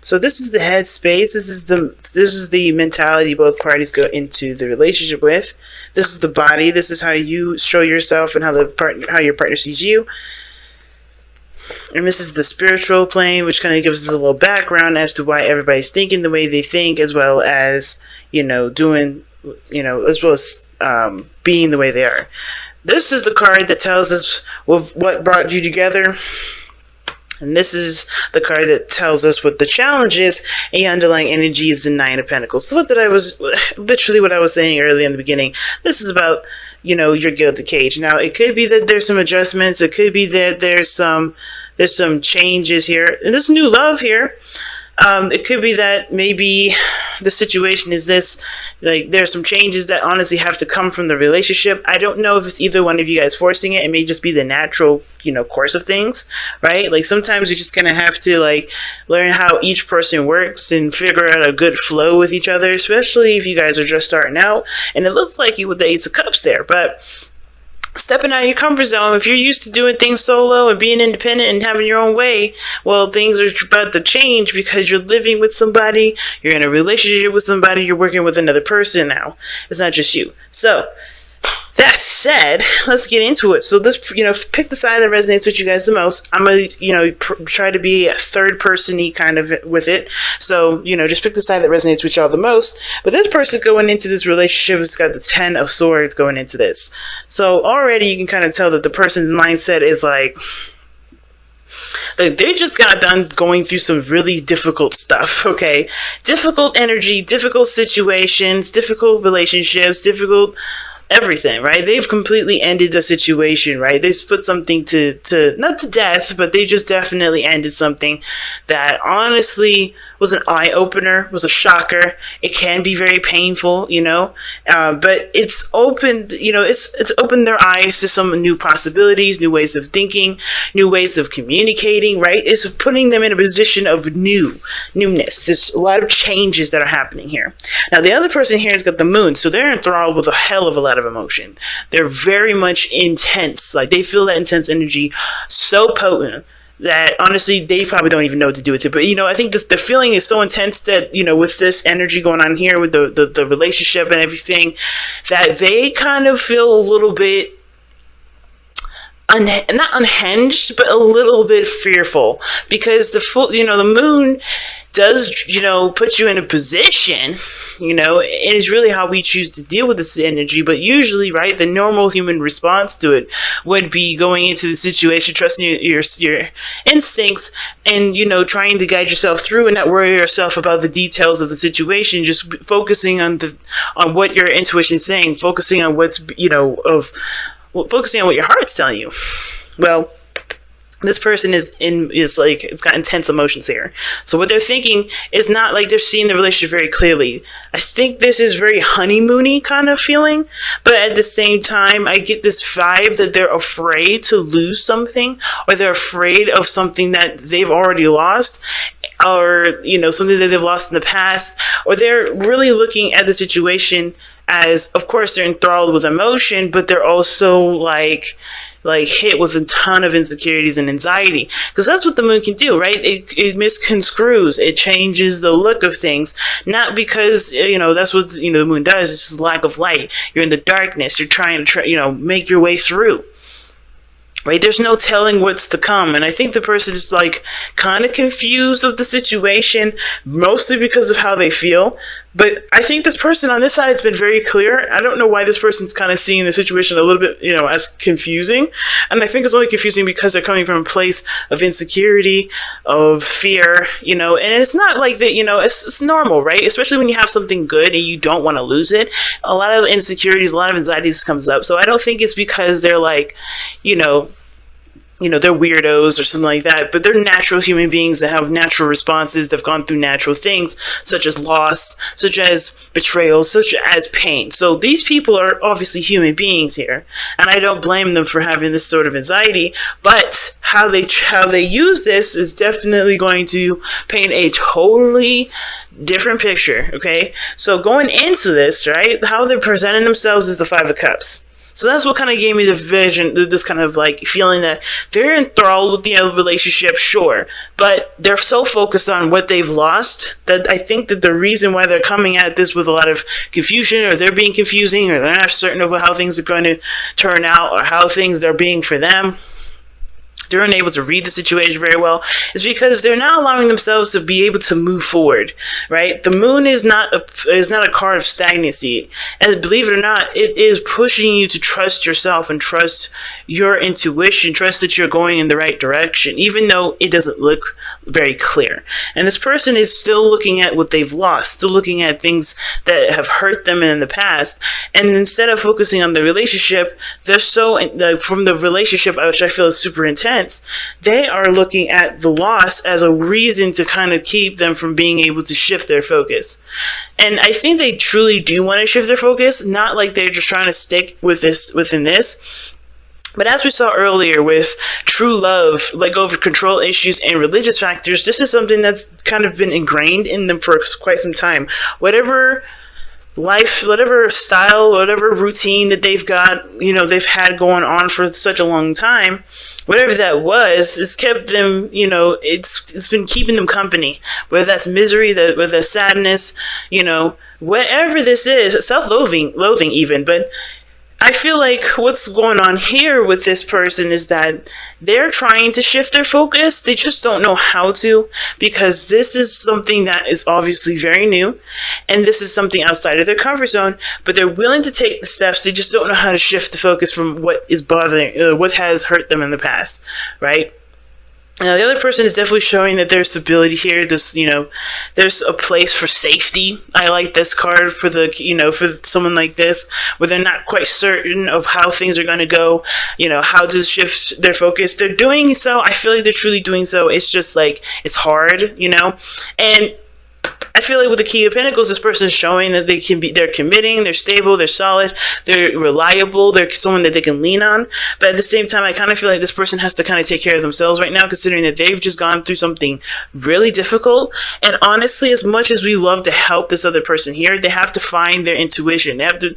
So this is the headspace. This is the mentality both parties go into the relationship with. This is the body. This is how you show yourself and how your partner sees you. And this is the spiritual plane, which kind of gives us a little background as to why everybody's thinking the way they think, as well as doing, as well as being the way they are. This is the card that tells us what brought you together. And this is the card that tells us what the challenge is, and your underlying energy is the Nine of Pentacles. So what I was saying earlier in the beginning. This is about, your gilded cage. Now, it could be that there's some adjustments. It could be that there's some changes here. And there's new love here. It could be that maybe the situation is this, like there's some changes that honestly have to come from the relationship. I don't know if it's either one of you guys forcing it. It may just be the natural, course of things, right? Like sometimes you just kind of have to learn how each person works and figure out a good flow with each other, especially if you guys are just starting out. And it looks like you with the Ace of Cups there, but stepping out of your comfort zone, if you're used to doing things solo and being independent and having your own way, well, things are about to change because you're living with somebody, you're in a relationship with somebody, you're working with another person now. It's not just you. So, that said, let's get into it. So let's, pick the side that resonates with you guys the most. I'm going to, try to be a third person-y kind of with it. So, just pick the side that resonates with y'all the most. But this person going into this relationship has got the 10 of Swords going into this. So already you can kind of tell that the person's mindset is like they just got done going through some really difficult stuff, okay? Difficult energy, difficult situations, difficult relationships, difficult everything, right? They've completely ended the situation, right? They've put something to not to death, but they just definitely ended something that honestly was an eye-opener, was a shocker. It can be very painful, but it's opened, it's opened their eyes to some new possibilities, new ways of thinking, new ways of communicating, right? It's putting them in a position of newness. There's a lot of changes that are happening here. Now, the other person here has got the Moon, so they're enthralled with a hell of a lot of emotion. They're very much intense. Like, they feel that intense energy so potent that honestly they probably don't even know what to do with it. But I think the feeling is so intense that with this energy going on here with the relationship and everything, that they kind of feel a little bit not unhinged, but a little bit fearful, because the Moon does, put you in a position, it is really how we choose to deal with this energy. But usually, right, the normal human response to it would be going into the situation, trusting your instincts, and, trying to guide yourself through and not worry yourself about the details of the situation, just focusing on what your intuition is saying, focusing on focusing on what your heart's telling you. Well, this person is like, it's got intense emotions here. So what they're thinking is not like they're seeing the relationship very clearly. I think this is very honeymoony kind of feeling, but at the same time, I get this vibe that they're afraid to lose something, or they're afraid of something that they've already lost, or, something that they've lost in the past, or they're really looking at the situation as, of course, they're enthralled with emotion, but they're also like hit with a ton of insecurities and anxiety, because that's what the Moon can do, right? It misconstrues, it changes the look of things, not because that's what the Moon does. It's just lack of light. You're in the darkness. You're trying to make your way through. Right, there's no telling what's to come, and I think the person is kind of confused of the situation, mostly because of how they feel. But I think this person on this side has been very clear. I don't know why this person's kind of seeing the situation a little bit, as confusing, and I think it's only confusing because they're coming from a place of insecurity, of fear, and it's not like that. It's normal, right? Especially when you have something good and you don't want to lose it. A lot of insecurities, a lot of anxieties comes up. So I don't think it's because they're they're weirdos or something like that, but they're natural human beings that have natural responses. They've gone through natural things, such as loss, such as betrayal, such as pain. So these people are obviously human beings here, and I don't blame them for having this sort of anxiety, but how they use this is definitely going to paint a totally different picture, okay? So going into this, right, how they're presenting themselves is the Five of Cups. So that's what kind of gave me the vision, this kind of like feeling that they're enthralled with the relationship, sure, but they're so focused on what they've lost that I think that the reason why they're coming at this with a lot of confusion, or they're being confusing, or they're not certain of how things are going to turn out, or how things are being for them, they're unable to read the situation very well, is because they're not allowing themselves to be able to move forward, right? The moon is not a card of stagnancy, and believe it or not, it is pushing you to trust yourself and trust your intuition, trust that you're going in the right direction, even though it doesn't look very clear. And this person is still looking at what they've lost, still looking at things that have hurt them in the past, and instead of focusing on the relationship, they're so from the relationship, which I feel is super intense, they are looking at the loss as a reason to kind of keep them from being able to shift their focus. And I think they truly do want to shift their focus, not like they're just trying to stick with this within this. But as we saw earlier with true love, like over control issues and religious factors, this is something that's kind of been ingrained in them for quite some time. Whatever life, whatever style, whatever routine that they've got, they've had going on for such a long time, whatever that was, it's kept them, it's been keeping them company, whether that's misery, whether that's sadness, whatever this is, self-loathing even, but I feel like what's going on here with this person is that they're trying to shift their focus. They just don't know how to, because this is something that is obviously very new, and this is something outside of their comfort zone, but they're willing to take the steps. They just don't know how to shift the focus from what is bothering, what has hurt them in the past, right? Now, the other person is definitely showing that there's stability here. There's a place for safety. I like this card for for someone like this, where they're not quite certain of how things are going to go, how to shift their focus. They're doing so. I feel like they're truly doing so. It's just like, it's hard, and I feel like with the King of Pentacles, this person is showing that they're committing, they're stable, they're solid, they're reliable, they're someone that they can lean on. But at the same time, I kind of feel like this person has to kind of take care of themselves right now, considering that they've just gone through something really difficult. And honestly, as much as we love to help this other person here, they have to find their intuition. They have to,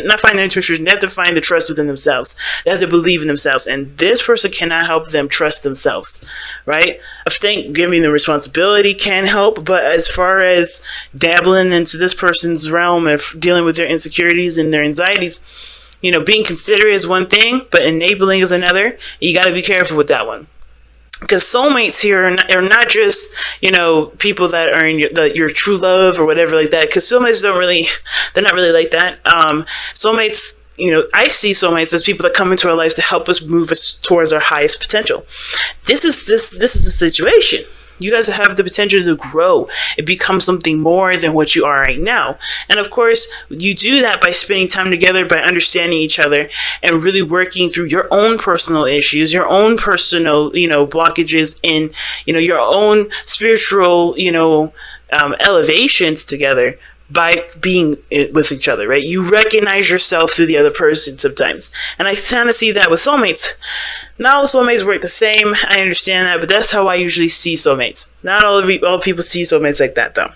not find their intuition, they have to find the trust within themselves. They have to believe in themselves. And this person cannot help them trust themselves, right? I think giving the responsibility can help, but as far as dabbling into this person's realm of dealing with their insecurities and their anxieties, being considerate is one thing, but enabling is another. You got to be careful with that one. Because soulmates here are not just, people that are in your true love or whatever like that. Because soulmates they're not really like that. Soulmates, I see soulmates as people that come into our lives to help us move us towards our highest potential. This is the situation. You guys have the potential to grow and become something more than what you are right now. And of course, you do that by spending time together, by understanding each other, and really working through your own personal issues, your own personal, blockages, and, your own spiritual, elevations together. By being with each other, right? You recognize yourself through the other person sometimes. And I kind of see that with soulmates. Not all soulmates work the same. I understand that, but that's how I usually see soulmates. Not all people see soulmates like that, though.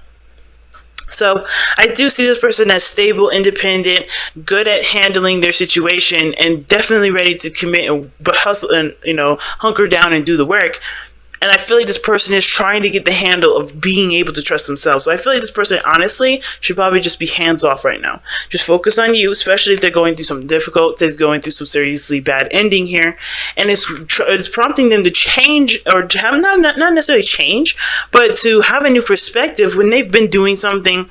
So I do see this person as stable, independent, good at handling their situation, and definitely ready to commit and hustle and, hunker down and do the work. And I feel like this person is trying to get the handle of being able to trust themselves. So I feel like this person, honestly, should probably just be hands off right now. Just focus on you, especially if they're going through something difficult, they're going through some seriously bad ending here. And it's prompting them to change, or to have not necessarily change, but to have a new perspective when they've been doing something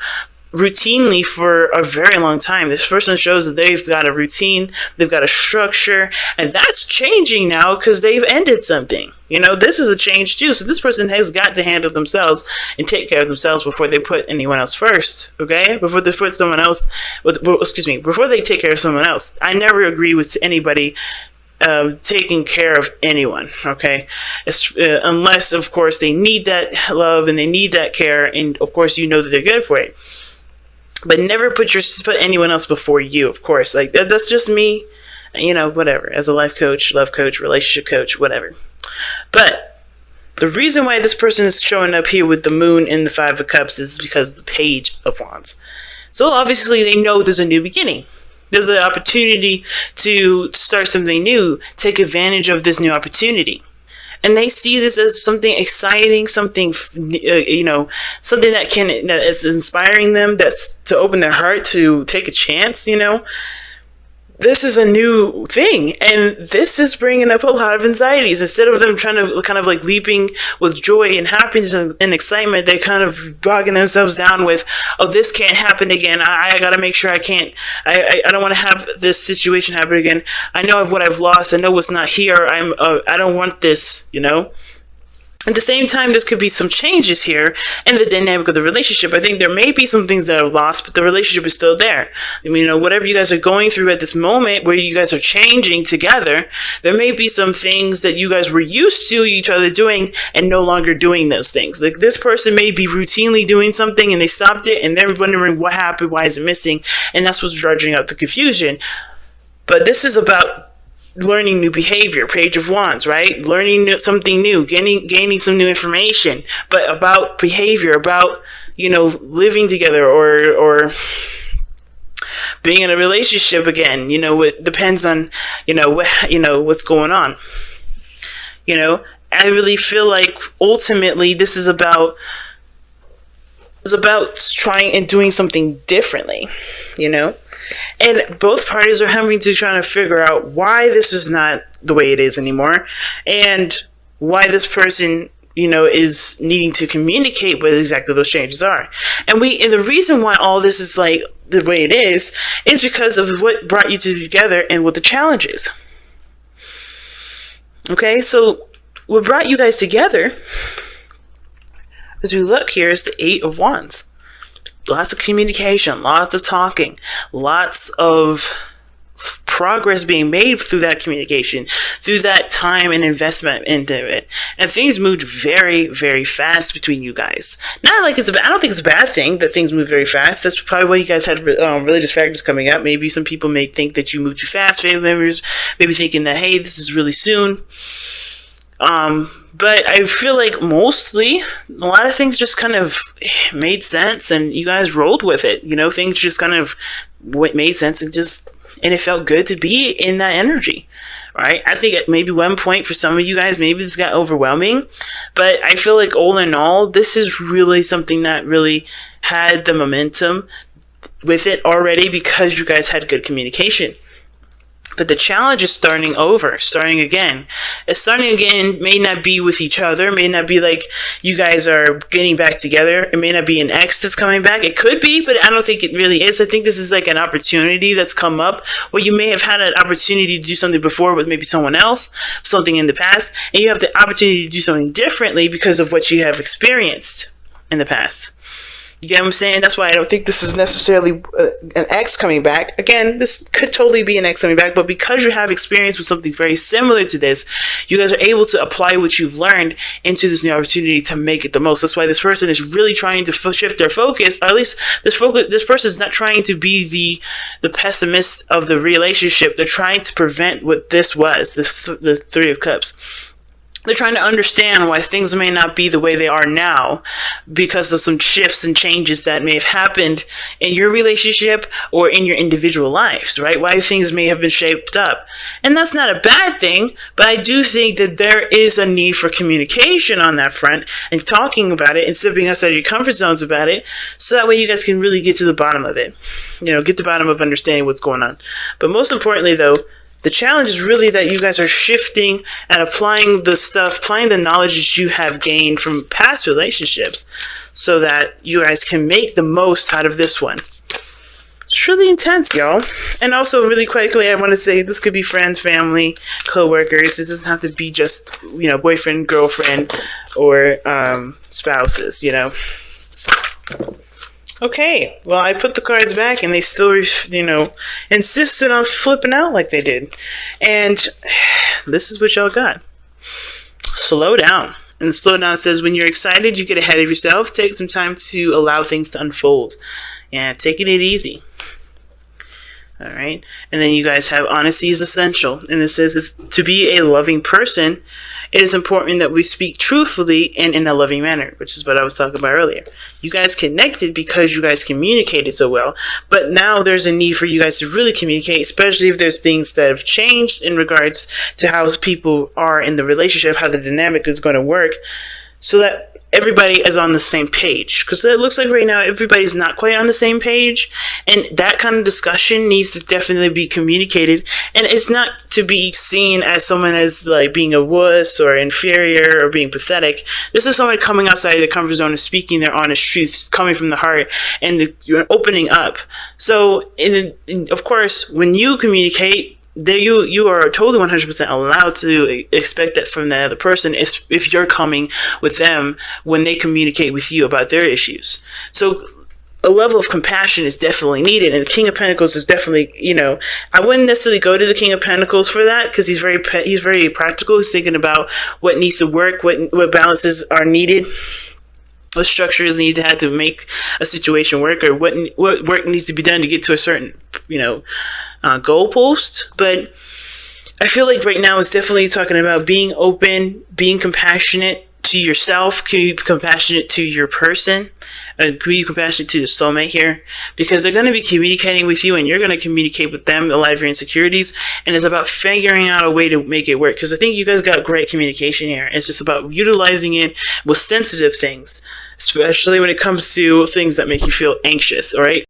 routinely for a very long time. This person shows that they've got a routine, they've got a structure, and that's changing now because they've ended something. This is a change too. So this person has got to handle themselves and take care of themselves before they put anyone else first. Okay? Before they put someone else, before they take care of someone else. I never agree with anybody taking care of anyone, okay? Unless, of course, they need that love and they need that care, and of course you know that they're good for it. But never put anyone else before you, of course. Like, that's just me, whatever. As a life coach, love coach, relationship coach, whatever. But the reason why this person is showing up here with the moon and the 5 of Cups is because of the Page of Wands. So obviously they know there's a new beginning. There's an opportunity to start something new, take advantage of this new opportunity. And they see this as something exciting, something, something that is inspiring them, that's to open their heart to take a chance, This is a new thing, and this is bringing up a lot of anxieties. Instead of them trying to kind of like leaping with joy and happiness and excitement, they kind of bogging themselves down with, oh, this can't happen again. I got to make sure I don't want to have this situation happen again. I know what I've lost. I know what's not here. I don't want this, At the same time, there could be some changes here in the dynamic of the relationship. I think there may be some things that are lost, but the relationship is still there. Whatever you guys are going through at this moment where you guys are changing together, there may be some things that you guys were used to each other doing and no longer doing those things. Like this person may be routinely doing something and they stopped it and they're wondering what happened, why is it missing? And that's what's dredging out the confusion. But this is about learning new behavior, Page of Wands, right? Learning something new, gaining some new information, but about behavior, about, living together or being in a relationship again. It depends on, what's going on. I really feel like ultimately this is about trying and doing something differently, And both parties are having to try to figure out why this is not the way it is anymore, and why this person, is needing to communicate what exactly those changes are. And the reason why all this is like the way it is because of what brought you two together and what the challenge is. Okay, so what brought you guys together, as we look here, is the 8 of Wands. Lots of communication, lots of talking, lots of progress being made through that communication, through that time and investment into it. And things moved very, very fast between you guys. Not like I don't think it's a bad thing that things move very fast. That's probably why you guys had religious factors coming up. Maybe some people may think that you moved too fast, family members maybe thinking that, hey, this is really soon. But I feel like mostly a lot of things just kind of made sense and you guys rolled with it. Things just kind of made sense and it felt good to be in that energy, right? I think at maybe one point for some of you guys, maybe this got overwhelming, but I feel like all in all, this is really something that really had the momentum with it already because you guys had good communication. But the challenge is starting again. Starting again may not be with each other, may not be like you guys are getting back together. It may not be an ex that's coming back. It could be, but I don't think it really is. I think this is like an opportunity that's come up where you may have had an opportunity to do something before with maybe someone else, something in the past, and you have the opportunity to do something differently because of what you have experienced in the past. You get what I'm saying? That's why I don't think this is necessarily an ex coming back. Again, this could totally be an ex coming back, but because you have experience with something very similar to this, you guys are able to apply what you've learned into this new opportunity to make it the most. That's why this person is really trying to shift their focus, or at least this person is not trying to be the pessimist of the relationship. They're trying to prevent what this was, the 3 of Cups. They're trying to understand why things may not be the way they are now because of some shifts and changes that may have happened in your relationship or in your individual lives, right? Why things may have been shaped up. And that's not a bad thing, but I do think that there is a need for communication on that front and talking about it and stepping outside of your comfort zones about it so that way you guys can really get to the bottom of it. Get to the bottom of understanding what's going on. But most importantly, though, the challenge is really that you guys are shifting and applying the knowledge that you have gained from past relationships so that you guys can make the most out of this one. It's really intense, y'all. And also, really quickly, I want to say this could be friends, family, co-workers. This doesn't have to be just, boyfriend, girlfriend, or spouses, Okay, well, I put the cards back and they still, insisted on flipping out like they did. And this is what y'all got. Slow down. And the slow down says, when you're excited, you get ahead of yourself. Take some time to allow things to unfold. Yeah, taking it easy. All right. And then you guys have honesty is essential. And it says it's to be a loving person it is important that we speak truthfully and in a loving manner, which is what I was talking about earlier. You guys connected because you guys communicated so well, but now there's a need for you guys to really communicate, especially if there's things that have changed in regards to how people are in the relationship, how the dynamic is going to work, so that everybody is on the same page. Because it looks like right now everybody's not quite on the same page, and that kind of discussion needs to definitely be communicated. And it's not to be seen as someone as like being a wuss or inferior or being pathetic. This is someone coming outside of their comfort zone and speaking their honest truths, coming from the heart and opening up. So, of course, when you communicate, you are totally 100% allowed to expect that from the other person if you're coming with them when they communicate with you about their issues. So a level of compassion is definitely needed, and the King of Pentacles is definitely, I wouldn't necessarily go to the King of Pentacles for that, because he's very practical. He's thinking about what needs to work, what balances are needed, what structures need to have to make a situation work, or what work needs to be done to get to a certain goalpost. But I feel like right now it's definitely talking about being open, being compassionate to yourself, be compassionate to your person, and be compassionate to the soulmate here, because they're going to be communicating with you and you're going to communicate with them a lot of your insecurities, and it's about figuring out a way to make it work, because I think you guys got great communication here. It's just about utilizing it with sensitive things, especially when it comes to things that make you feel anxious, all right?